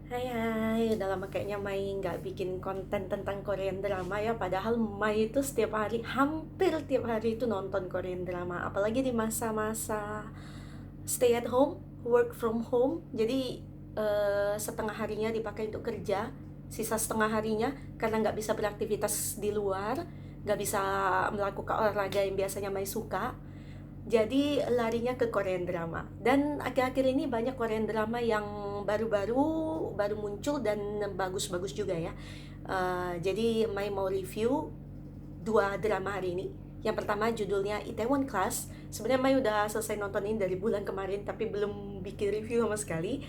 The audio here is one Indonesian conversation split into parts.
Hai, udah lama kayaknya Mai nggak bikin konten tentang Korean drama ya. Padahal Mai itu setiap hari, hampir tiap hari itu nonton Korean drama. Apalagi di masa-masa stay at home, work from home. Jadi setengah harinya dipakai untuk kerja, sisa setengah harinya karena nggak bisa beraktivitas di luar, nggak bisa melakukan olahraga yang biasanya Mai suka. Jadi larinya ke Korean drama. Dan akhir-akhir ini banyak Korean drama yang baru muncul dan bagus-bagus juga ya. Jadi Mai mau review dua drama hari ini. Yang pertama judulnya Itaewon Class. Sebenarnya Mai udah selesai nonton ini dari bulan kemarin tapi belum bikin review sama sekali.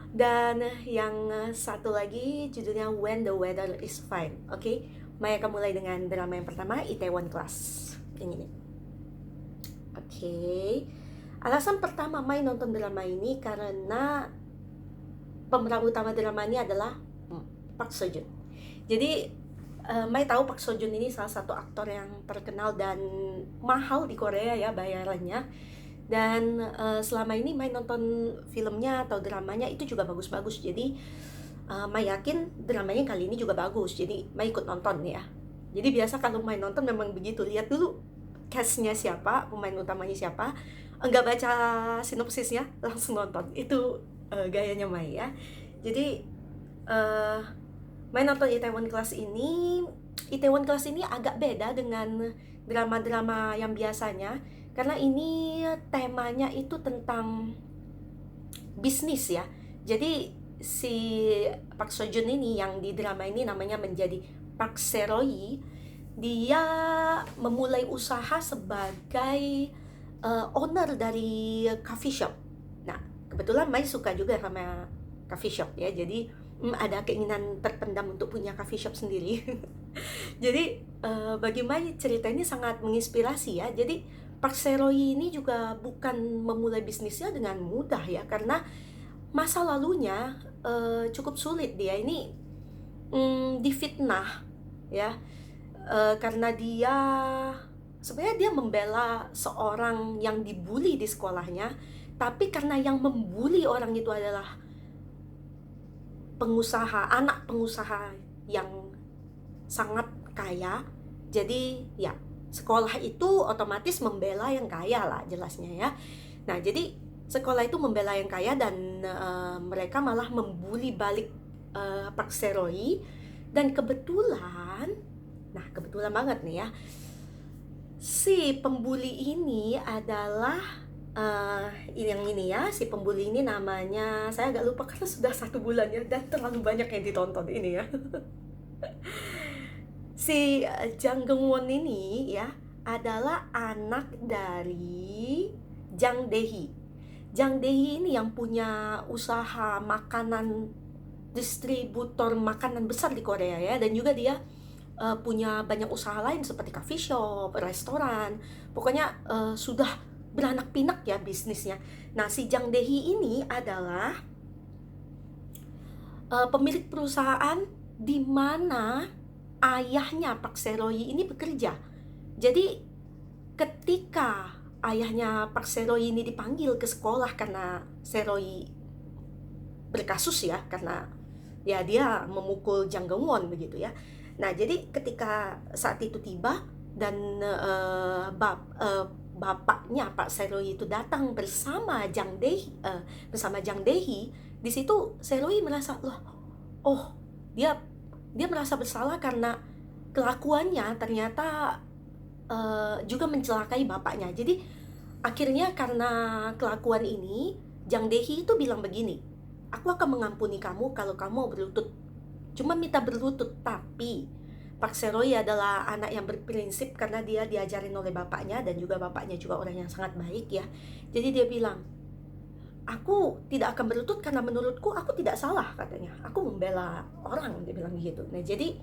Dan yang satu lagi judulnya When the Weather is Fine. Oke, Mai akan mulai dengan drama yang pertama, Itaewon Class. Ini. Oke. Alasan pertama Mai nonton drama ini karena pemeran utama drama ini adalah Park Seo Joon. Jadi Mai tahu Park Seo Joon ini salah satu aktor yang terkenal dan mahal di Korea ya bayarannya. Dan selama ini Mai nonton filmnya atau dramanya itu juga bagus-bagus. Jadi Mai yakin dramanya kali ini juga bagus. Jadi Mai ikut nonton ya. Jadi biasa kalau Mai nonton memang begitu, lihat dulu cast-nya siapa, pemain utamanya siapa, enggak baca sinopsisnya langsung nonton. Itu gayanya Mai ya. Jadi uh, Mai nonton Itaewon Class ini agak beda dengan drama-drama yang biasanya karena ini temanya itu tentang bisnis ya. Jadi si Park Seo Joon ini yang di drama ini namanya menjadi Park Seroyi. Dia memulai usaha sebagai owner dari coffee shop. Nah, kebetulan Mai suka juga sama coffee shop ya. Jadi ada keinginan terpendam untuk punya coffee shop sendiri. Jadi bagi Mai cerita ini sangat menginspirasi ya. Jadi Park Seroyi ini juga bukan memulai bisnisnya dengan mudah ya, karena masa lalunya cukup sulit. Dia ini difitnah ya, karena dia sebenarnya dia membela seorang yang dibully di sekolahnya, tapi karena yang membuli orang itu adalah anak pengusaha yang sangat kaya, jadi ya sekolah itu otomatis membela yang kaya lah jelasnya ya. Nah, jadi sekolah itu membela yang kaya dan mereka malah membuli balik Park Seroyi. Dan kebetulan banget nih ya, si pembuli ini adalah yang ini ya, si pembuli ini namanya saya agak lupa karena sudah 1 bulan ya dan terlalu banyak yang ditonton ini ya. Si Jang Geun-won ini ya adalah anak dari Jang Dae-hee. Jang Dae-hee ini yang punya usaha makanan, distributor makanan besar di Korea ya, dan juga dia punya banyak usaha lain seperti coffee shop, restoran. Pokoknya sudah beranak pinak ya bisnisnya. Nah, si Jang Dae-hee ini adalah pemilik perusahaan di mana ayahnya Park Seroyi ini bekerja. Jadi ketika ayahnya Park Seroyi ini dipanggil ke sekolah karena Seroyi berkasus ya, karena ya dia memukul Jang Geun-won begitu ya. Nah, jadi ketika saat itu tiba dan bapaknya Pak Seroyi itu datang bersama Jang Dae-hee, di situ Seroyi merasa loh, oh dia dia merasa bersalah karena kelakuannya ternyata juga mencelakai bapaknya. Jadi akhirnya karena kelakuan ini, Jang Dae-hee itu bilang begini, aku akan mengampuni kamu kalau kamu mau berlutut, cuma minta berlutut. Tapi Park Seroyi adalah anak yang berprinsip karena dia diajarin oleh bapaknya dan juga bapaknya juga orang yang sangat baik ya. Jadi dia bilang, aku tidak akan berlutut karena menurutku aku tidak salah, katanya. Aku membela orang, dia bilang gitu. Nah, jadi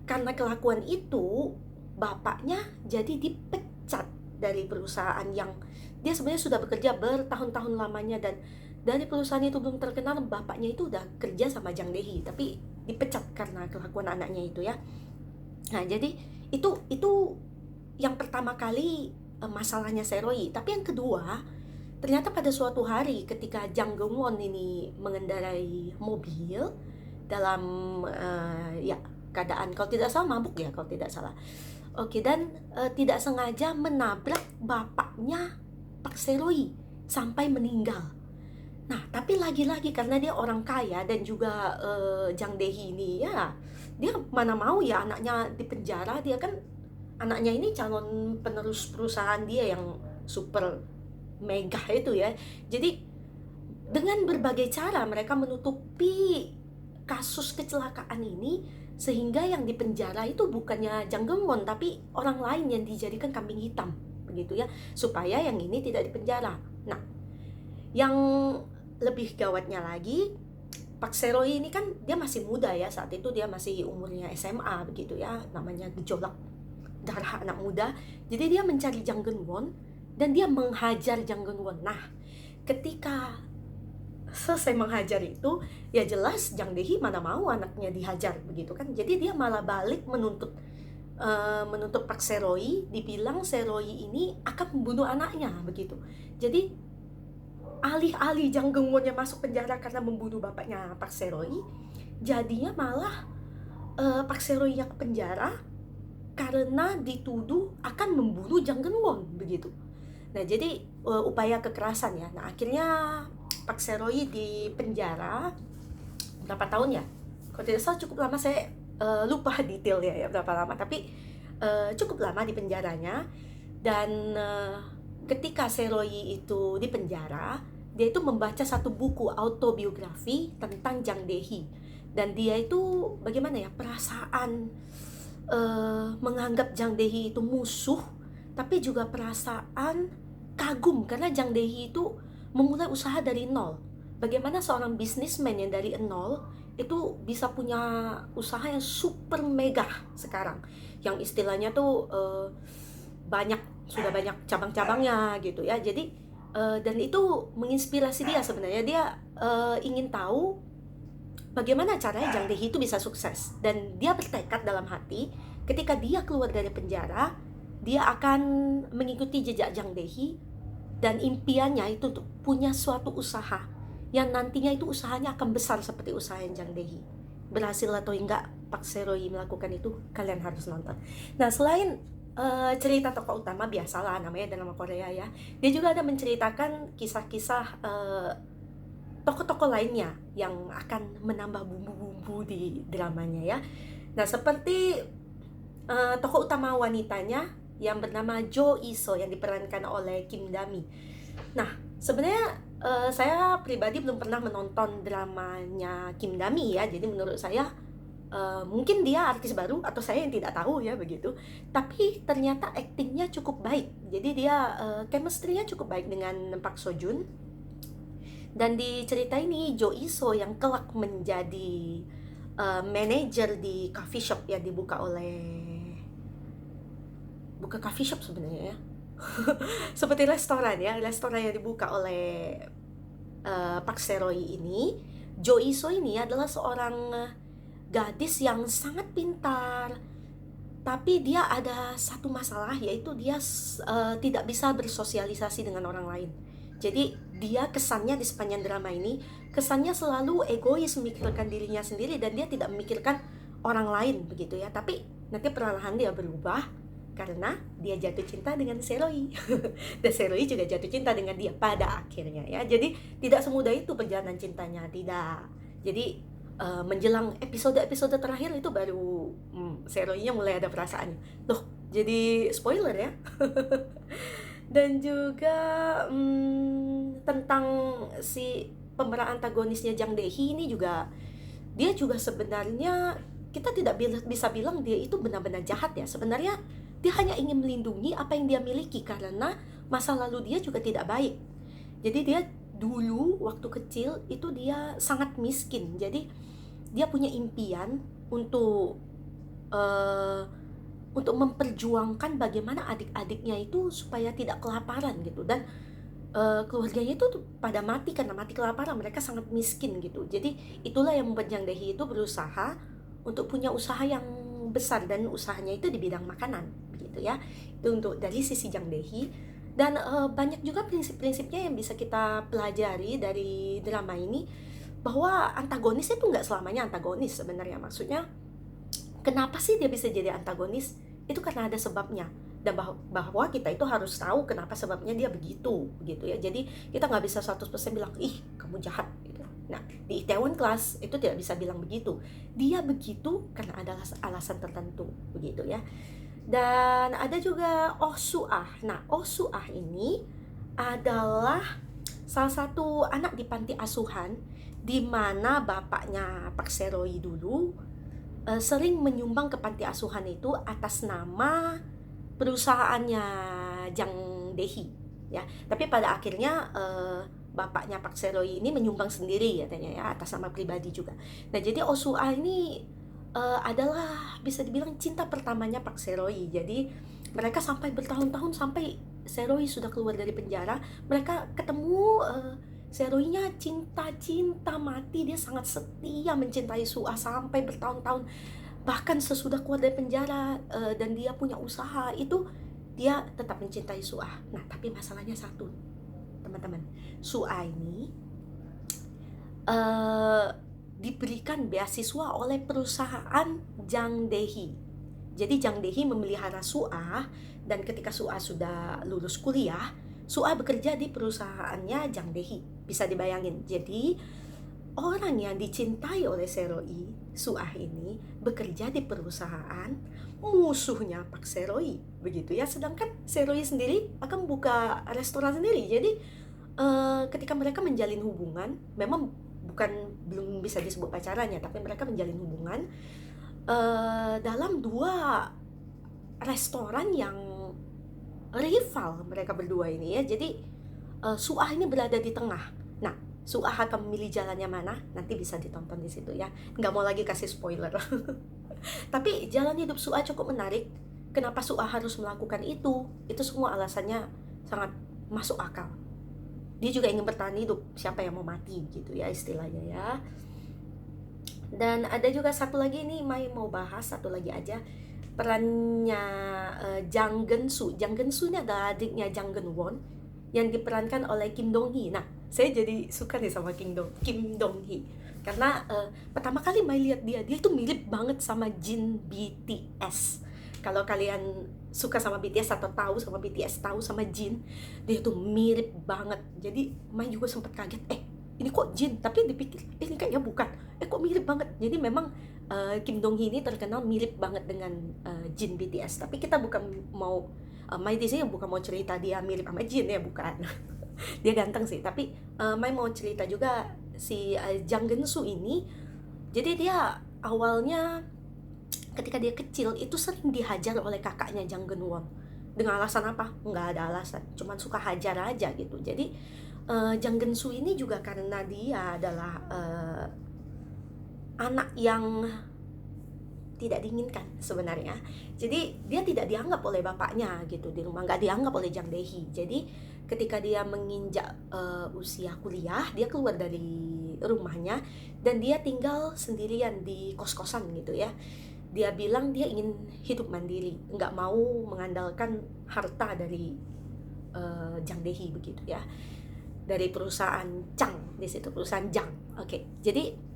karena kelakuan itu bapaknya jadi dipecat dari perusahaan yang dia sebenarnya sudah bekerja bertahun-tahun lamanya, dan dari perusahaan itu belum terkenal bapaknya itu udah kerja sama Jang Dae-hee, tapi dipecat karena kelakuan anaknya itu ya. Nah, jadi itu yang pertama kali masalahnya Seroyi. Tapi yang kedua, ternyata pada suatu hari ketika Jang Geum-won ini mengendarai mobil dalam ya keadaan kalau tidak salah mabuk ya kalau tidak salah. Oke, dan tidak sengaja menabrak bapaknya Park Seroy sampai meninggal. Nah, tapi lagi-lagi karena dia orang kaya dan juga Jang Dae-hee ini ya, dia mana mau ya anaknya di penjara, dia kan anaknya ini calon penerus perusahaan dia yang super mega itu ya. Jadi dengan berbagai cara mereka menutupi kasus kecelakaan ini sehingga yang di penjara itu bukannya Jang Geum-won tapi orang lain yang dijadikan kambing hitam begitu ya, supaya yang ini tidak dipenjara. Nah, yang lebih gawatnya lagi, Park Seroy ini kan dia masih muda ya, saat itu dia masih umurnya SMA begitu ya, namanya gejolak darah anak muda. Jadi dia mencari Jang Geum-won dan dia menghajar Jang Geum-won. Nah, ketika selesai menghajar itu, ya jelas Jang Dae-hee mana mau anaknya dihajar begitu kan. Jadi dia malah balik menuntut Park Seroy, dibilang Seroy ini akan membunuh anaknya begitu. Jadi alih-alih Jang Geum-won yang masuk penjara karena membunuh bapaknya Park Seroy, jadinya malah Park Seroy yang ke penjara karena dituduh akan membunuh Jang Geum-won begitu. Nah, jadi upaya kekerasan ya. Nah, akhirnya Park Seroy di penjara berapa tahun ya? Kalau tidak salah cukup lama, saya lupa detailnya ya berapa lama, tapi cukup lama di penjaranya. Dan ketika Seroy itu di penjara, dia itu membaca satu buku autobiografi tentang Jang Dae-hee. Dan dia itu bagaimana ya, perasaan menganggap Jang Dae-hee itu musuh, tapi juga perasaan kagum karena Jang Dae-hee itu memulai usaha dari nol. Bagaimana seorang bisnismen yang dari nol itu bisa punya usaha yang super mega sekarang, yang istilahnya tuh sudah banyak cabang-cabangnya gitu ya. Jadi dan itu menginspirasi dia sebenarnya. Dia ingin tahu bagaimana caranya Jang Dae-hee itu bisa sukses, dan dia bertekad dalam hati ketika dia keluar dari penjara, dia akan mengikuti jejak Jang Dae-hee, dan impiannya itu untuk punya suatu usaha yang nantinya itu usahanya akan besar seperti usaha yang Jang Dae-hee. Berhasil atau enggak Park Seroy melakukan itu, kalian harus nonton. Nah, selain cerita tokoh utama, biasalah namanya drama Korea ya, dia juga ada menceritakan kisah-kisah tokoh-tokoh lainnya yang akan menambah bumbu-bumbu di dramanya ya. Nah, seperti tokoh utama wanitanya yang bernama Jo Iso yang diperankan oleh Kim Dami. Nah, sebenarnya saya pribadi belum pernah menonton dramanya Kim Dami ya, jadi menurut saya mungkin dia artis baru atau saya yang tidak tahu ya begitu. Tapi ternyata aktingnya cukup baik, jadi dia chemistry-nya cukup baik dengan Park Seo Joon. Dan di cerita ini Jo Iso yang kelak menjadi manajer di coffee shop yang dibuka bukan coffee shop sebenarnya ya. Seperti restoran ya, restoran yang dibuka oleh Park Seroy ini. Jo Iso ini adalah seorang gadis yang sangat pintar, tapi dia ada satu masalah, yaitu dia tidak bisa bersosialisasi dengan orang lain. Jadi dia kesannya di sepanjang drama ini, kesannya selalu egois, memikirkan dirinya sendiri dan dia tidak memikirkan orang lain begitu ya. Tapi nanti perlahan dia berubah karena dia jatuh cinta dengan Seroy. Dan Seroy juga jatuh cinta dengan dia pada akhirnya ya. Jadi tidak semudah itu perjalanan cintanya, tidak. Jadi menjelang episode-episode terakhir itu baru Seroy-nya mulai ada perasaan. Loh, jadi spoiler ya. Dan juga tentang si pemeran antagonisnya Jang Dae-hee ini juga, dia juga sebenarnya kita tidak bisa bilang dia itu benar-benar jahat ya. Sebenarnya dia hanya ingin melindungi apa yang dia miliki karena masa lalu dia juga tidak baik. Jadi dia dulu waktu kecil itu dia sangat miskin. Jadi dia punya impian untuk memperjuangkan bagaimana adik-adiknya itu supaya tidak kelaparan gitu. Dan keluarganya itu pada mati karena mati kelaparan, mereka sangat miskin gitu. Jadi itulah yang membuat Jang Dae-hee itu berusaha untuk punya usaha yang besar, dan usahanya itu di bidang makanan begitu ya. Itu untuk dari sisi Jang Dae-hee. Dan banyak juga prinsip-prinsipnya yang bisa kita pelajari dari drama ini, bahwa antagonis itu nggak selamanya antagonis sebenarnya. Maksudnya, kenapa sih dia bisa jadi antagonis? Itu karena ada sebabnya. Dan bahwa kita itu harus tahu kenapa sebabnya dia begitu, gitu ya. Jadi kita nggak bisa 100% bilang, ih kamu jahat, gitu. Nah, di Itaewon Class itu tidak bisa bilang begitu. Dia begitu karena ada alasan tertentu, begitu ya. Dan ada juga Oh Suah. Nah, Oh Suah ini adalah salah satu anak di panti asuhan, di mana bapaknya Pak Seroy dulu sering menyumbang ke panti asuhan itu atas nama perusahaannya Jang Dehi, ya. Tapi pada akhirnya bapaknya Pak Seroy ini menyumbang sendiri katanya ya, atas nama pribadi juga. Nah, jadi Oh Suah ini adalah bisa dibilang cinta pertamanya Pak Seroy. Jadi mereka sampai bertahun-tahun, sampai Seroy sudah keluar dari penjara, mereka ketemu. Seroy-nya cinta mati, dia sangat setia mencintai Suah sampai bertahun-tahun. Bahkan sesudah keluar dari penjara dan dia punya usaha itu, dia tetap mencintai Suah. Nah, tapi masalahnya satu, teman-teman. Suah ini diberikan beasiswa oleh perusahaan Jang Dehi. Jadi Jang Dehi memelihara Suah, dan ketika Suah sudah lulus kuliah, Suah bekerja di perusahaannya Jang Dehi. Bisa dibayangin. Jadi orang yang dicintai oleh Seroy, Suah ini, bekerja di perusahaan musuhnya Pak Seroy, begitu ya. Sedangkan Seroy sendiri akan buka restoran sendiri. Jadi ketika mereka menjalin hubungan, memang belum bisa disebut pacarannya, tapi mereka menjalin hubungan dalam dua restoran yang rival mereka berdua ini ya. Jadi Suah ini berada di tengah. Nah, Suah akan memilih jalannya mana, nanti bisa ditonton di situ ya. Nggak mau lagi kasih spoiler. Tapi jalan hidup Suah cukup menarik. Kenapa Suah harus melakukan itu? Itu semua alasannya sangat masuk akal. Dia juga ingin bertahan hidup, siapa yang mau mati gitu ya istilahnya ya. Dan ada juga satu lagi nih, Mai mau bahas satu lagi aja, perannya Jang Geun-soo. Jang Geun-soo ini adalah adiknya Jang Geun-won yang diperankan oleh Kim Dong-hee. Nah, saya jadi suka nih sama Kim Dong-hee karena pertama kali Mai lihat dia itu mirip banget sama Jin BTS. Kalau kalian suka sama BTS atau tahu sama BTS, tahu sama Jin, dia tuh mirip banget. Jadi Mai juga sempat kaget, ini kok Jin, tapi dipikir ini kayaknya bukan, kok mirip banget. Jadi memang Kim Dong Hee ini terkenal mirip banget dengan Jin BTS. Tapi kita bukan mau Mai di sini bukan mau cerita dia mirip sama Jin ya, bukan. Dia ganteng sih, tapi Mai mau cerita juga si Jang Geun-soo ini. Jadi dia awalnya ketika dia kecil itu sering dihajar oleh kakaknya Jang Geun-won. Dengan alasan apa? Nggak ada alasan, cuman suka hajar aja gitu. Jadi Jang Geun-soo ini juga karena dia adalah anak yang tidak diinginkan sebenarnya. Jadi dia tidak dianggap oleh bapaknya gitu di rumah, nggak dianggap oleh Jang Dae-hee. Jadi ketika dia menginjak usia kuliah, dia keluar dari rumahnya dan dia tinggal sendirian di kos-kosan gitu ya. Dia bilang dia ingin hidup mandiri, nggak mau mengandalkan harta dari Jang Dae-hee begitu ya, dari perusahaan Chang di situ, perusahaan Jang. Oke. Jadi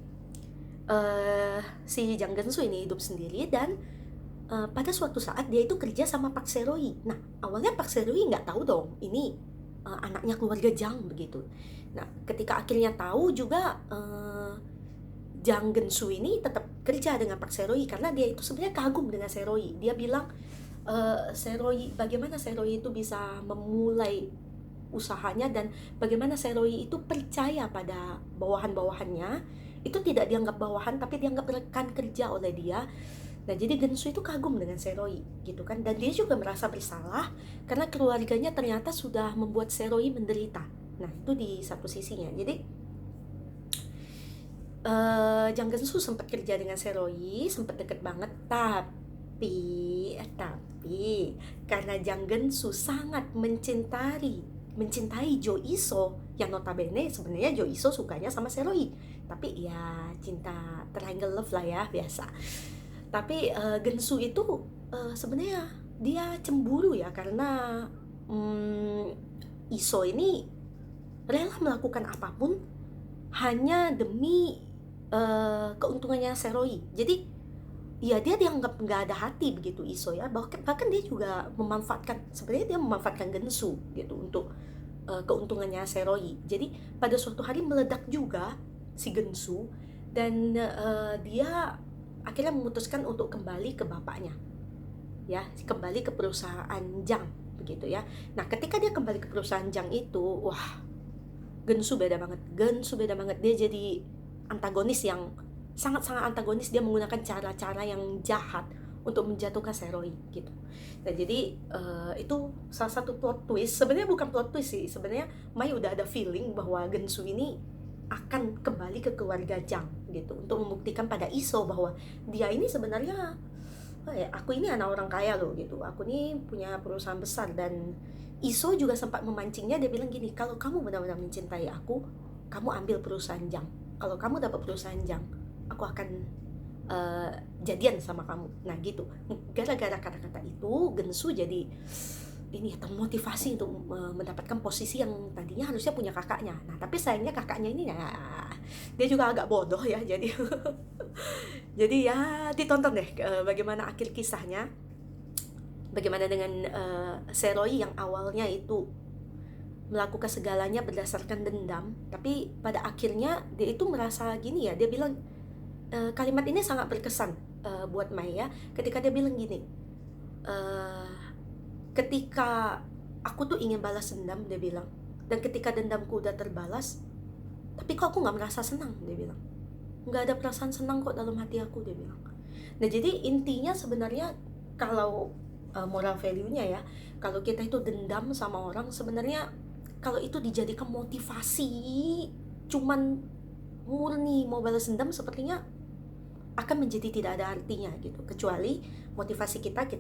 si Jang Geun-soo ini hidup sendiri dan pada suatu saat dia itu kerja sama Pak Seroy. Nah, awalnya Pak Seroy nggak tahu dong ini anaknya keluarga Jang begitu. Nah, ketika akhirnya tahu juga Jang Geun-soo ini tetap kerja dengan Pak Seroy karena dia itu sebenarnya kagum dengan Seroy. Dia bilang bagaimana Seroy itu bisa memulai usahanya dan bagaimana Seroy itu percaya pada bawahan-bawahannya. Itu tidak dianggap bawahan tapi dianggap rekan kerja oleh dia. Nah, jadi Geun-soo itu kagum dengan Seroy gitu kan, dan dia juga merasa bersalah karena keluarganya ternyata sudah membuat Seroy menderita. Nah, itu di satu sisinya. Jadi Jang Geun-soo sempat kerja dengan Seroy, sempat deket banget, tapi karena Jang Geun-soo sangat mencintai Jo Iso, yang notabene sebenarnya Jo Iso sukanya sama Seroy, tapi ya cinta triangle love lah ya, biasa. Tapi Geun-soo itu sebenarnya dia cemburu ya, karena Iso ini rela melakukan apapun hanya demi keuntungannya Seroi. Jadi ya dia dianggap nggak ada hati begitu Iso ya. Bahkan dia juga sebenarnya dia memanfaatkan Gensu gitu untuk keuntungannya Seroi. Jadi pada suatu hari meledak juga si Gensu, dan dia akhirnya memutuskan untuk kembali ke bapaknya, ya, kembali ke perusahaan Jang begitu ya. Nah, ketika dia kembali ke perusahaan Jang itu, wah, Gensu beda banget. Dia jadi antagonis yang sangat-sangat antagonis. Dia menggunakan cara-cara yang jahat untuk menjatuhkan Seroi gitu. Nah, jadi itu salah satu plot twist. Sebenarnya bukan plot twist sih. Sebenarnya Mai udah ada feeling bahwa Gensu ini akan kembali ke keluarga Jang gitu, untuk membuktikan pada Iso bahwa dia ini sebenarnya, aku ini anak orang kaya loh gitu. Aku ini punya perusahaan besar. Dan Iso juga sempat memancingnya. Dia bilang gini, kalau kamu benar-benar mencintai aku, kamu ambil perusahaan Jang. Kalau kamu dapat perusahaan Jang, aku akan jadian sama kamu. Nah gitu. Gara-gara kata-kata itu, Gensu jadi ini termotivasi untuk mendapatkan posisi yang tadinya harusnya punya kakaknya. Nah, tapi sayangnya kakaknya ini ya, dia juga agak bodoh ya. Jadi jadi ya ditonton deh bagaimana akhir kisahnya. Bagaimana dengan Seroi yang awalnya itu melakukan segalanya berdasarkan dendam, tapi pada akhirnya dia itu merasa gini ya. Dia bilang kalimat ini sangat berkesan buat Mai ya. Ketika dia bilang gini, ketika aku tuh ingin balas dendam, dia bilang, dan ketika dendamku udah terbalas, tapi kok aku nggak merasa senang, dia bilang. Nggak ada perasaan senang kok dalam hati aku, dia bilang. Nah, jadi intinya sebenarnya kalau moral value-nya ya, kalau kita itu dendam sama orang, sebenarnya kalau itu dijadikan motivasi cuman murni mau balas dendam, sepertinya akan menjadi tidak ada artinya gitu. Kecuali motivasi kita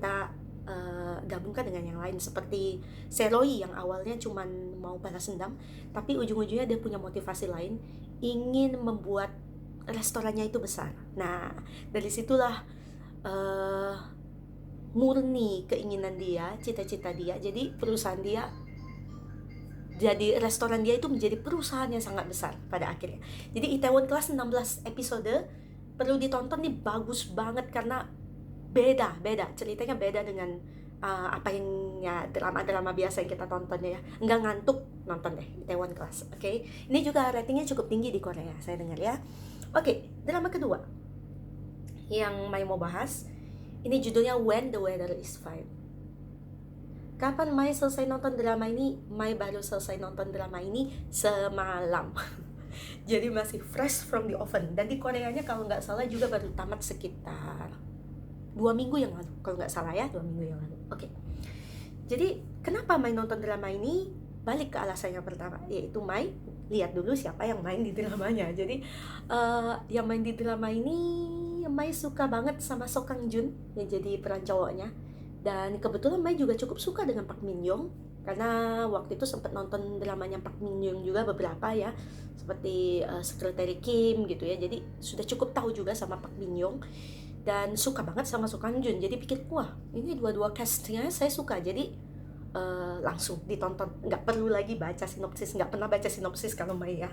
gabungkan dengan yang lain, seperti Seroi yang awalnya cuman mau balas dendam, tapi ujung-ujungnya dia punya motivasi lain, ingin membuat restorannya itu besar. Nah, dari situlah murni keinginan dia, cita-cita dia. Jadi perusahaan dia, jadi restoran dia itu menjadi perusahaan yang sangat besar pada akhirnya. Jadi Itaewon Class 16 episode perlu ditonton nih, bagus banget karena beda ceritanya, beda dengan apa yang ya drama biasa yang kita tonton ya. Nggak ngantuk nonton deh Itaewon Class. Oke. Ini juga ratingnya cukup tinggi di Korea, saya dengar ya. Oke, drama kedua yang Mai mau bahas, ini judulnya When the Weather is Fine. Kapan Mai selesai nonton drama ini? Mai baru selesai nonton drama ini semalam. Jadi masih fresh from the oven. Dan di Koreanya kalau nggak salah juga baru tamat sekitar 2 minggu yang lalu, kalau nggak salah ya, 2 minggu yang lalu. Oke. Jadi kenapa Mai nonton drama ini? Balik ke alasannya pertama, yaitu Mai lihat dulu siapa yang main di dramanya. Jadi yang main di drama ini, Mai suka banget sama Seo Kang Jun yang jadi peran cowoknya. Dan kebetulan Mai juga cukup suka dengan Park Min Young, karena waktu itu sempat nonton dramanya Park Min Young juga beberapa ya, seperti Sekretari Kim gitu ya. Jadi sudah cukup tahu juga sama Park Min Young, dan suka banget sama Seo Kang Jun. Jadi pikir, wah ini dua-dua castnya saya suka. Jadi langsung ditonton, nggak perlu lagi baca sinopsis. Nggak pernah baca sinopsis kalau Mai ya.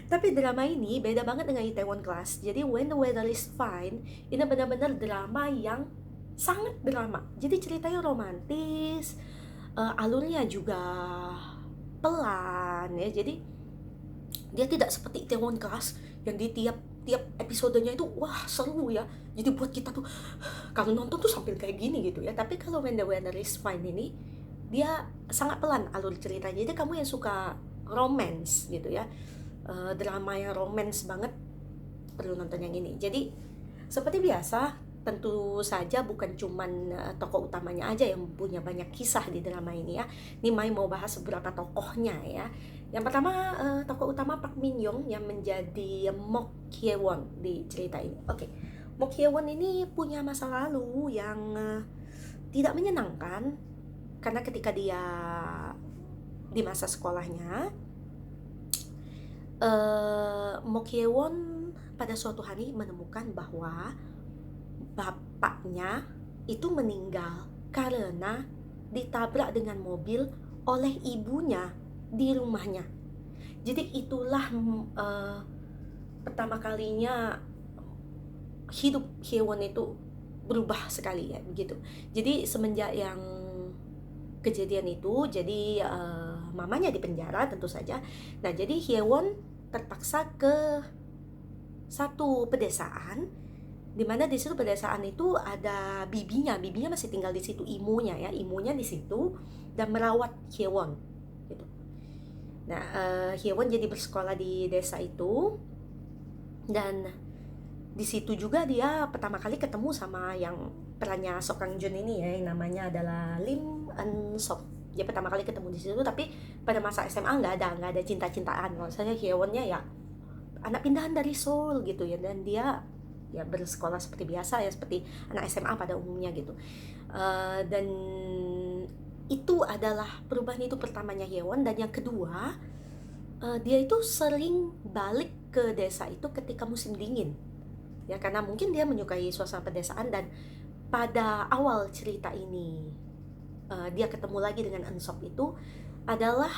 Tapi drama ini beda banget dengan Itaewon Class. Jadi When the Weather is Fine ini benar-benar drama yang sangat drama. Jadi ceritanya romantis, alurnya juga pelan ya. Jadi dia tidak seperti Itaewon Class yang di tiap episodenya itu wah seru ya. Jadi buat kita tuh kalau nonton tuh sambil kayak gini gitu ya. Tapi kalau When the Weather is Fine ini dia sangat pelan alur ceritanya. Jadi kamu yang suka romance gitu ya, drama yang romance banget, perlu nonton yang ini. Jadi seperti biasa, tentu saja bukan cuman tokoh utamanya aja yang punya banyak kisah di drama ini ya. Ini Mai mau bahas beberapa tokohnya ya. Yang pertama tokoh utama Park Min Young yang menjadi Mok Hye Won di cerita ini. Oke. Mok Hye Won ini punya masa lalu yang tidak menyenangkan, karena ketika dia di masa sekolahnya, Mok Hye Won pada suatu hari menemukan bahwa bapaknya itu meninggal karena ditabrak dengan mobil oleh ibunya di rumahnya. Jadi itulah pertama kalinya hidup Hyewon itu berubah sekali ya begitu. Jadi semenjak yang kejadian itu, jadi mamanya di penjara tentu saja. Nah, jadi Hyewon terpaksa ke satu pedesaan, di mana di situ pedesaan itu ada bibinya masih tinggal di situ, imunya di situ dan merawat Hyewon gitu. Nah, Hyewon jadi bersekolah di desa itu, dan di situ juga dia pertama kali ketemu sama yang perannya Sok Kang Jun ini ya, yang namanya adalah Lim Eun Sok. Dia pertama kali ketemu di situ, tapi pada masa SMA nggak ada cinta-cintaan. Kalau saya Hyewonnya ya anak pindahan dari Seoul gitu ya, dan dia ya bersekolah seperti biasa ya, seperti anak SMA pada umumnya gitu. Dan itu adalah perubahan itu pertamanya Hyewon. Dan yang kedua, dia itu sering balik ke desa itu ketika musim dingin ya, karena mungkin dia menyukai suasana pedesaan. Dan pada awal cerita ini dia ketemu lagi dengan Eun Sok itu adalah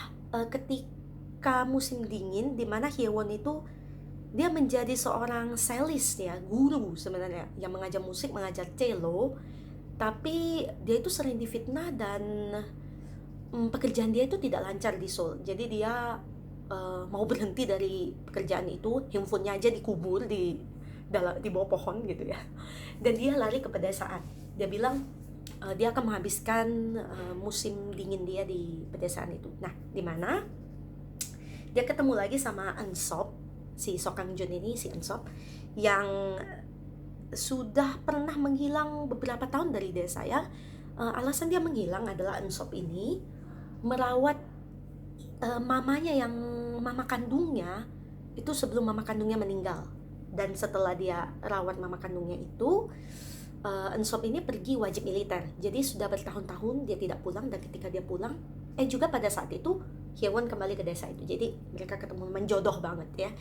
ketika musim dingin, di mana Hyewon itu dia menjadi seorang cellist ya, guru sebenarnya yang mengajar musik, mengajar cello, tapi dia itu sering difitnah dan pekerjaan dia itu tidak lancar di Seoul. Jadi dia mau berhenti dari pekerjaan itu, handphonenya aja dikubur di bawah pohon gitu ya. Dan dia lari ke pedesaan. Dia bilang dia akan menghabiskan musim dingin dia di pedesaan itu. Nah, di mana dia ketemu lagi sama Eun Sok, si Sok Kang Jun ini, si Eun Sok yang sudah pernah menghilang beberapa tahun dari desa ya. Alasan dia menghilang adalah Eun Sok ini merawat mamanya, yang mama kandungnya itu sebelum mama kandungnya meninggal. Dan setelah dia rawat mama kandungnya itu, Eun Sok ini pergi wajib militer. Jadi sudah bertahun-tahun dia tidak pulang, dan ketika dia pulang, juga pada saat itu Hyewon kembali ke desa itu. Jadi mereka ketemu, menjodoh banget ya.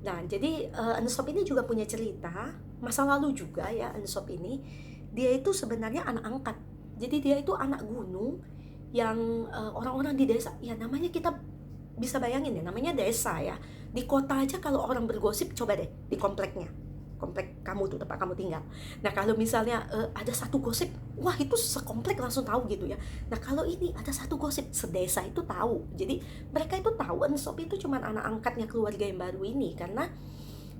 Nah, jadi Eun Sok ini juga punya cerita masa lalu juga ya. Eun Sok ini dia itu sebenarnya anak angkat. Jadi dia itu anak gunung yang orang-orang di desa ya, namanya kita bisa bayangin ya, namanya desa ya. Di kota aja kalau orang bergosip, coba deh di komplek kamu tuh, tempat kamu tinggal. Nah, kalau misalnya ada satu gosip, wah itu sekomplek langsung tahu gitu ya. Nah, kalau ini ada satu gosip, sedesa itu tahu. Jadi mereka itu tahu Eun Sok itu cuma anak angkatnya keluarga yang baru ini, karena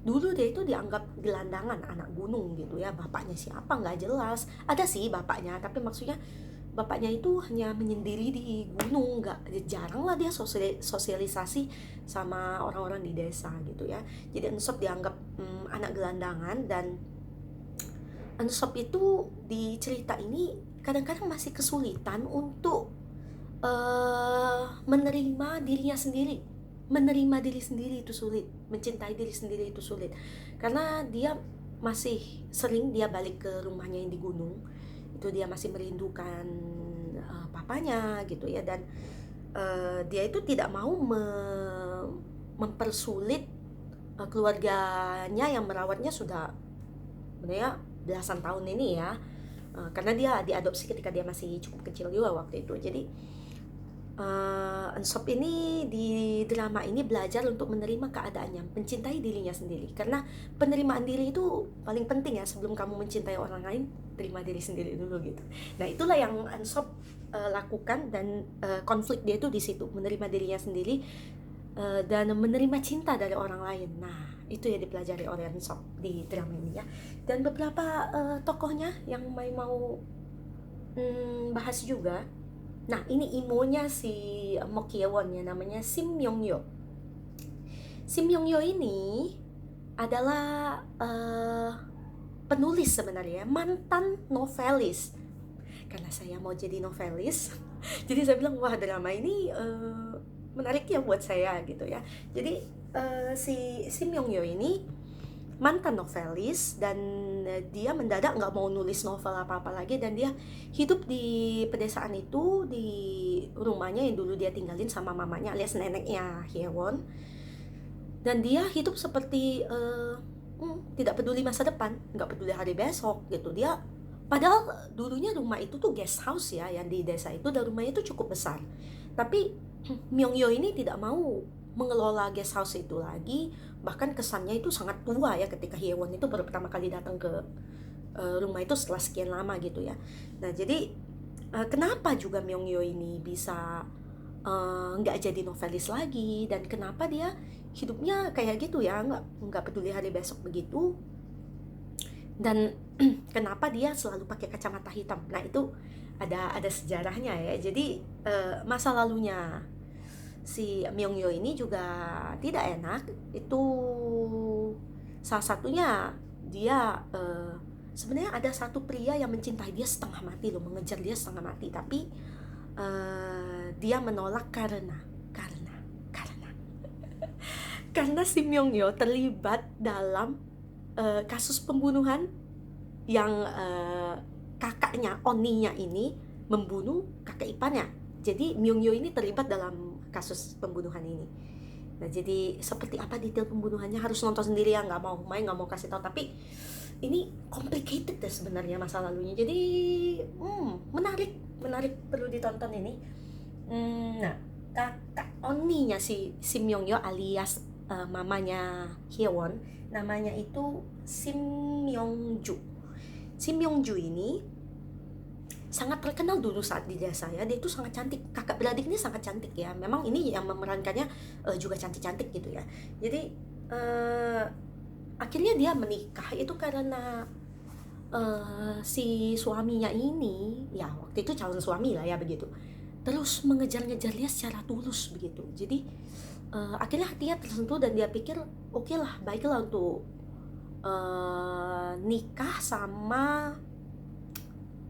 dulu dia itu dianggap gelandangan, anak gunung gitu ya. Bapaknya siapa nggak jelas. Ada sih bapaknya, tapi maksudnya bapaknya itu hanya menyendiri di gunung, jarang lah dia sosialisasi sama orang-orang di desa gitu ya. Jadi Eun Sok dianggap anak gelandangan. Dan Eun Sok itu di cerita ini kadang-kadang masih kesulitan untuk menerima dirinya sendiri. Menerima diri sendiri itu sulit, mencintai diri sendiri itu sulit, karena dia masih sering dia balik ke rumahnya yang di gunung itu, dia masih merindukan papanya gitu ya. Dan dia itu tidak mau mempersulit keluarganya yang merawatnya sudah sebenarnya belasan tahun ini ya, karena dia diadopsi ketika dia masih cukup kecil juga waktu itu. Jadi Eun Sok ini di drama ini belajar untuk menerima keadaannya, mencintai dirinya sendiri, karena penerimaan diri itu paling penting ya. Sebelum kamu mencintai orang lain, terima diri sendiri dulu gitu. Nah, itulah yang Eun Sok lakukan, dan konflik dia itu di situ, menerima dirinya sendiri dan menerima cinta dari orang lain. Nah, itu yang dipelajari oleh Eun Sok di drama ini ya. Dan beberapa tokohnya yang mau bahas juga. Nah, ini imonya si Mok Hyewon ya, namanya Sim Yong Yo. Sim Yong Yo ini adalah penulis sebenarnya, mantan novelis. Karena saya mau jadi novelis, jadi saya bilang wah drama ini menarik ya buat saya gitu ya. Jadi si Sim Yong Yo ini mantan novelis, dan dia mendadak nggak mau nulis novel apa-apa lagi, dan dia hidup di pedesaan itu, di rumahnya yang dulu dia tinggalin sama mamanya alias neneknya Hyewon. Dan dia hidup seperti tidak peduli masa depan, nggak peduli hari besok gitu. Dia Padahal dulunya rumah itu tuh guest house ya, yang di desa itu, dan rumahnya itu cukup besar. Tapi Myongyo ini tidak mau mengelola guest house itu lagi, bahkan kesannya itu sangat tua ya ketika Hyewon itu baru pertama kali datang ke rumah itu setelah sekian lama gitu ya. Nah jadi kenapa juga Myongyo ini bisa nggak jadi novelis lagi, dan kenapa dia hidupnya kayak gitu ya, nggak peduli hari besok begitu, dan kenapa dia selalu pakai kacamata hitam. Nah itu ada sejarahnya ya. Jadi masa lalunya si Myongyo ini juga tidak enak. Itu salah satunya dia sebenarnya ada satu pria yang mencintai dia setengah mati loh, mengejar dia setengah mati, tapi dia menolak karena si Myongyo terlibat dalam kasus pembunuhan yang kakaknya, Oninya ini membunuh kakak iparnya. Jadi Myongyo ini terlibat dalam kasus pembunuhan ini. Nah jadi seperti apa detail pembunuhannya harus nonton sendiri ya, nggak mau kasih tahu. Tapi ini complicated deh sebenarnya masa lalunya. Jadi menarik perlu ditonton ini. Nah kakak Oninya si Myongyo alias mamanya Hyewon, namanya itu Sim Myongju. Sim Myongju ini sangat terkenal dulu saat di desa ya. Dia itu sangat cantik, kakak beradiknya sangat cantik ya. Memang ini yang memerankannya juga cantik-cantik gitu ya. Jadi akhirnya dia menikah itu karena si suaminya ini ya waktu itu calon suami lah ya begitu, terus mengejar-ngejar dia secara tulus begitu. Jadi akhirnya hatinya tersentuh dan dia pikir oke lah, baiklah untuk nikah sama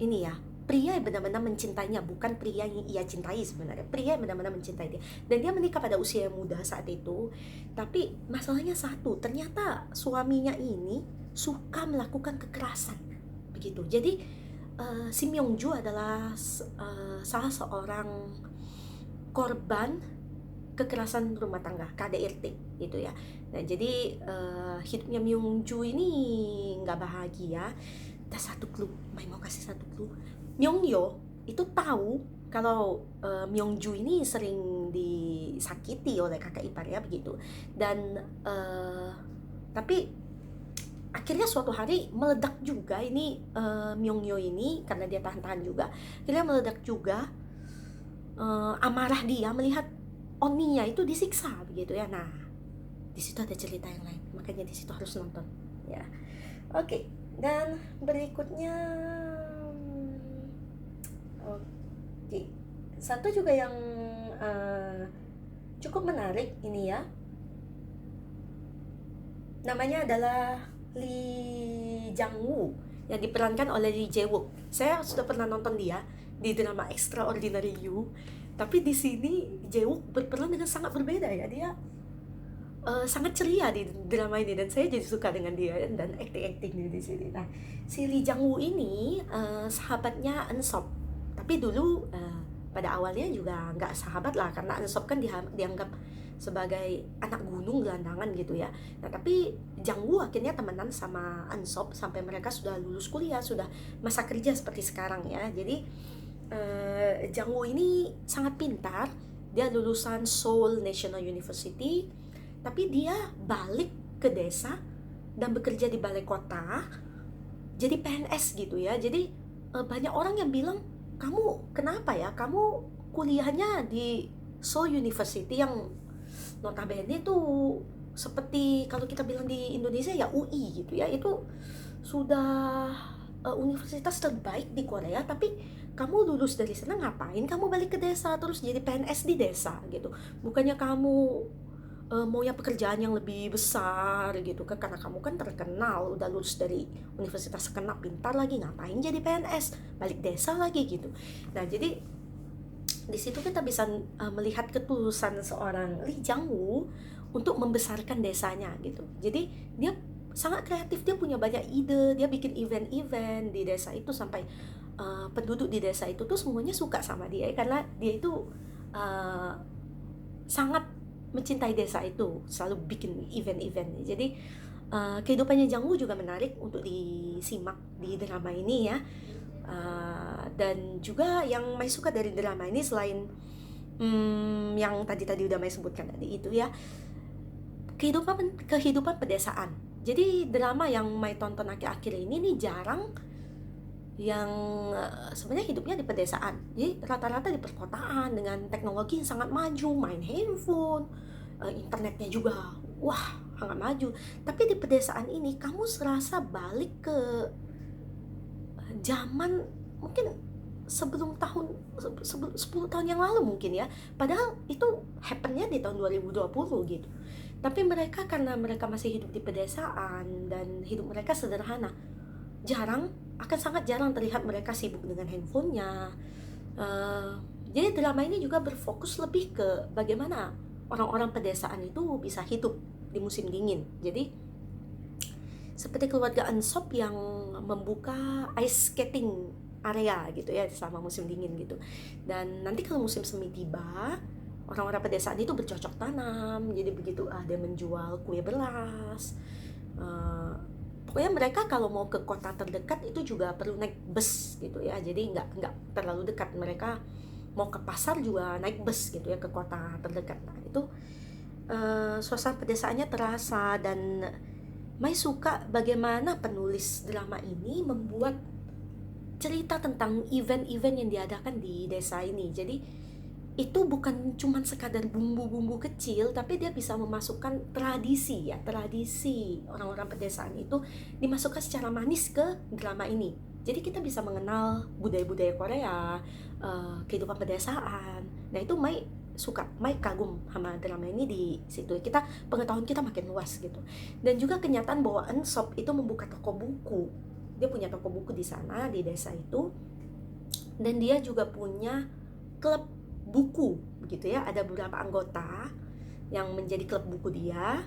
ini ya, pria yang benar-benar mencintainya, bukan pria yang ia cintai sebenarnya, pria yang benar-benar mencintai dia. Dan dia menikah pada usia yang muda saat itu. Tapi masalahnya satu, ternyata suaminya ini suka melakukan kekerasan begitu. Jadi si Myongju adalah salah seorang korban kekerasan rumah tangga, KDRT gitu ya. Nah jadi hidupnya Myongju ini nggak bahagia. Ada satu clue, Mai mau kasih satu clue. Myongyo itu tahu kalau Myongju ini sering disakiti oleh kakak ipar ya begitu. Dan tapi akhirnya suatu hari meledak juga ini Myongyo ini, karena dia tahan-tahan juga. Akhirnya meledak juga, amarah dia melihat Oninya itu disiksa begitu ya. Nah, di situ ada cerita yang lain. Makanya di situ harus nonton ya. Oke, dan berikutnya oke. Satu juga yang cukup menarik ini ya. Namanya adalah Lee Jang-woo yang diperankan oleh Lee Jae-wook. Saya sudah pernah nonton dia di drama Extraordinary You. Tapi di sini Jae-wook berperan dengan sangat berbeda ya. Dia sangat ceria di drama ini dan saya jadi suka dengan dia dan acting di sini. Nah, si Lee Jang-woo ini sahabatnya Eun-sop. Tapi dulu pada awalnya juga nggak sahabat lah, karena Eun-sop kan dianggap sebagai anak gunung gelandangan gitu ya. Nah, tapi Jang-woo akhirnya temenan sama Eun-sop sampai mereka sudah lulus kuliah, sudah masa kerja seperti sekarang ya. Jadi Jang-woo ini sangat pintar. Dia lulusan Seoul National University, tapi dia balik ke desa dan bekerja di balai kota jadi PNS gitu ya. Jadi banyak orang yang bilang, kamu kenapa ya, kamu kuliahnya di Seoul University yang notabene itu seperti kalau kita bilang di Indonesia ya UI gitu ya, itu sudah universitas terbaik di Korea, tapi kamu lulus dari sana ngapain kamu balik ke desa terus jadi PNS di desa gitu? Bukannya kamu maunya pekerjaan yang lebih besar gitu kan, karena kamu kan terkenal udah lulus dari universitas terkenal, pintar lagi, ngapain jadi PNS balik desa lagi gitu. Nah jadi di situ kita bisa melihat ketulusan seorang Lee Jang-woo untuk membesarkan desanya gitu. Jadi dia sangat kreatif, dia punya banyak ide, dia bikin event-event di desa itu sampai penduduk di desa itu tuh semuanya suka sama dia karena dia itu sangat mencintai desa itu, selalu bikin event-event. Jadi kehidupannya Jang-woo juga menarik untuk disimak di drama ini ya. Dan juga yang Mai suka dari drama ini selain yang tadi udah Mai sebutkan tadi itu ya, kehidupan pedesaan. Jadi drama yang Mai tonton akhir-akhir ini nih jarang yang sebenarnya hidupnya di pedesaan. Jadi rata-rata di perkotaan dengan teknologi yang sangat maju, main handphone, internetnya juga wah sangat maju. Tapi di pedesaan ini kamu serasa balik ke zaman mungkin sebelum tahun 10 tahun yang lalu mungkin ya. Padahal itu happennya di tahun 2020 gitu. Tapi mereka karena mereka masih hidup di pedesaan dan hidup mereka sederhana, akan sangat jarang terlihat mereka sibuk dengan handphonenya. Jadi drama ini juga berfokus lebih ke bagaimana orang-orang pedesaan itu bisa hidup di musim dingin. Jadi seperti keluarga Unsop yang membuka ice skating area gitu ya selama musim dingin gitu. Dan nanti kalau musim semi tiba, orang-orang pedesaan itu bercocok tanam. Jadi begitu ada menjual kue beras. Pokoknya mereka kalau mau ke kota terdekat itu juga perlu naik bus gitu ya. Jadi nggak terlalu dekat. Mereka mau ke pasar juga naik bus gitu ya ke kota terdekat. Nah itu suasana pedesaannya terasa. Dan Mai suka bagaimana penulis drama ini membuat cerita tentang event-event yang diadakan di desa ini. Jadi itu bukan cuma sekadar bumbu-bumbu kecil, tapi dia bisa memasukkan tradisi orang-orang pedesaan itu dimasukkan secara manis ke drama ini. Jadi kita bisa mengenal budaya-budaya Korea, kehidupan pedesaan. Nah itu Mai kagum sama drama ini di situ. Pengetahuan kita makin luas gitu. Dan juga kenyataan bahwa Unsop itu membuka toko buku. Dia punya toko buku di sana di desa itu. Dan dia juga punya klub buku begitu ya. Ada beberapa anggota yang menjadi klub buku dia.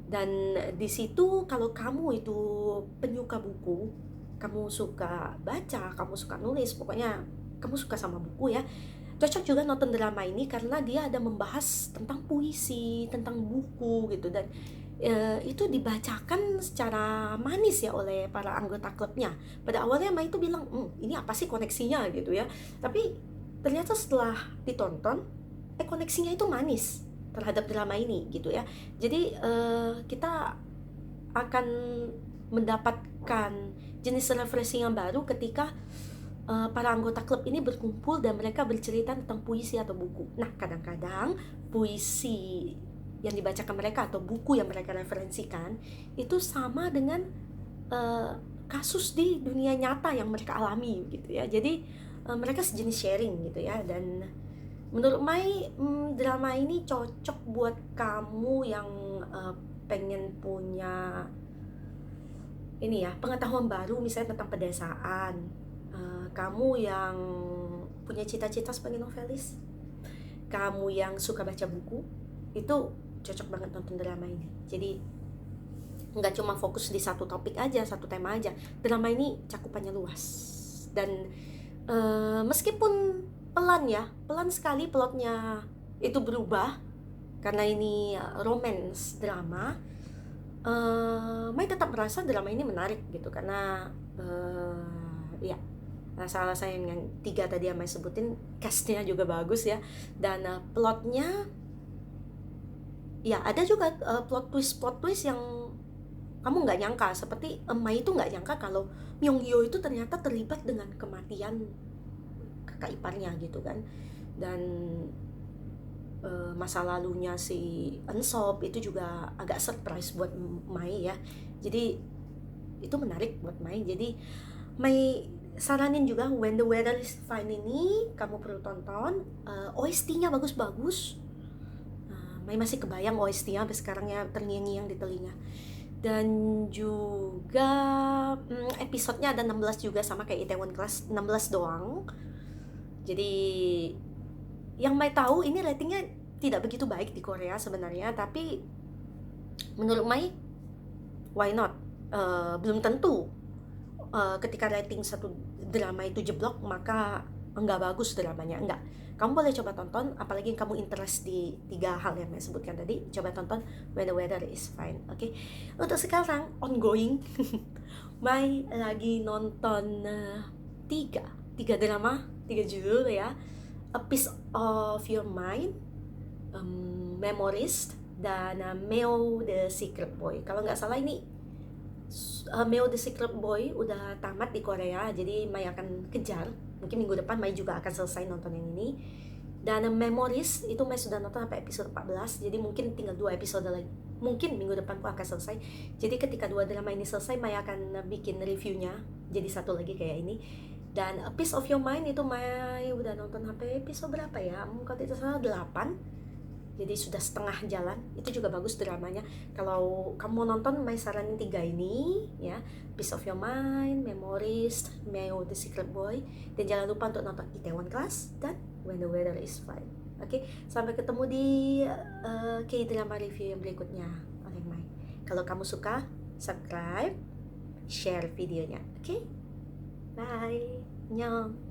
Dan di situ kalau kamu itu penyuka buku, kamu suka baca, kamu suka nulis, pokoknya kamu suka sama buku ya, cocok juga nonton drama ini karena dia ada membahas tentang puisi, tentang buku gitu. Dan itu dibacakan secara manis ya oleh para anggota klubnya. Pada awalnya Mai itu bilang, ini apa sih koneksinya gitu ya. Tapi ternyata setelah ditonton, koneksinya itu manis terhadap drama ini gitu ya. Jadi kita akan mendapatkan jenis refreshing yang baru ketika para anggota klub ini berkumpul dan mereka bercerita tentang puisi atau buku. Nah, kadang-kadang puisi yang dibacakan mereka atau buku yang mereka referensikan itu sama dengan kasus di dunia nyata yang mereka alami gitu ya. Jadi mereka sejenis sharing gitu ya. Dan menurut Mai drama ini cocok buat kamu yang pengen punya ini ya, pengetahuan baru misalnya tentang pedesaan. Kamu yang punya cita-cita sebagai novelis, kamu yang suka baca buku, itu cocok banget nonton drama ini. Jadi nggak cuma fokus di satu topik aja, satu tema aja. Drama ini cakupannya luas. Dan meskipun pelan sekali plotnya itu berubah karena ini romance drama, Mai tetap merasa drama ini menarik gitu karena ya alasan-alasan yang 3 tadi yang Mai sebutin, castnya juga bagus ya. Dan plotnya ya ada juga plot twist yang kamu nggak nyangka. Seperti Mai itu nggak nyangka kalau Myung Hyo itu ternyata terlibat dengan kematian kakak iparnya gitu kan. Dan masa lalunya si Unsop itu juga agak surprise buat Mai ya. Jadi itu menarik buat Mai. Jadi Mai saranin juga When the Weather is Fine ini kamu perlu tonton. OST-nya bagus-bagus. Mai masih kebayang OST-nya sampai sekarang ya, terngiang-ngiang di telinga. Dan juga episodenya ada 16 juga, sama kayak Itaewon Class, 16 doang. Jadi yang Mai tahu ini ratingnya tidak begitu baik di Korea sebenarnya, tapi menurut Mai why not? Belum tentu ketika rating satu drama itu jeblok maka enggak bagus dramanya, enggak. Kamu boleh coba tonton, apalagi kamu interest di 3 hal yang saya sebutkan tadi. Coba tonton When the Weather is Fine, oke? Untuk sekarang ongoing Mai lagi nonton tiga drama, tiga judul ya. A Piece of Your Mind, Memories, dan Meo the Secret Boy. Kalau nggak salah ini Meo the Secret Boy udah tamat di Korea, jadi Mai akan kejar. Mungkin minggu depan Mai juga akan selesai nonton yang ini. Dan Memories itu Mai sudah nonton sampai episode 14, jadi mungkin tinggal 2 episode lagi. Mungkin minggu depan aku akan selesai. Jadi ketika 2 drama ini selesai, Mai akan bikin reviewnya. Jadi satu lagi kayak ini. Dan A Piece of Your Mind itu Mai udah nonton sampai episode berapa ya? Kalau tidak salah 8. Jadi sudah setengah jalan. Itu juga bagus dramanya. Kalau kamu mau nonton, Mai saranin 3 ini ya. Piece of Your Mind, Memories, Meo the Secret Boy. Dan jangan lupa untuk nonton Itaewon Class dan When the Weather is Fine. Oke, sampai ketemu di K-drama review yang berikutnya oleh Mai. Kalau kamu suka, subscribe, share videonya. Oke? Bye. Annyeong.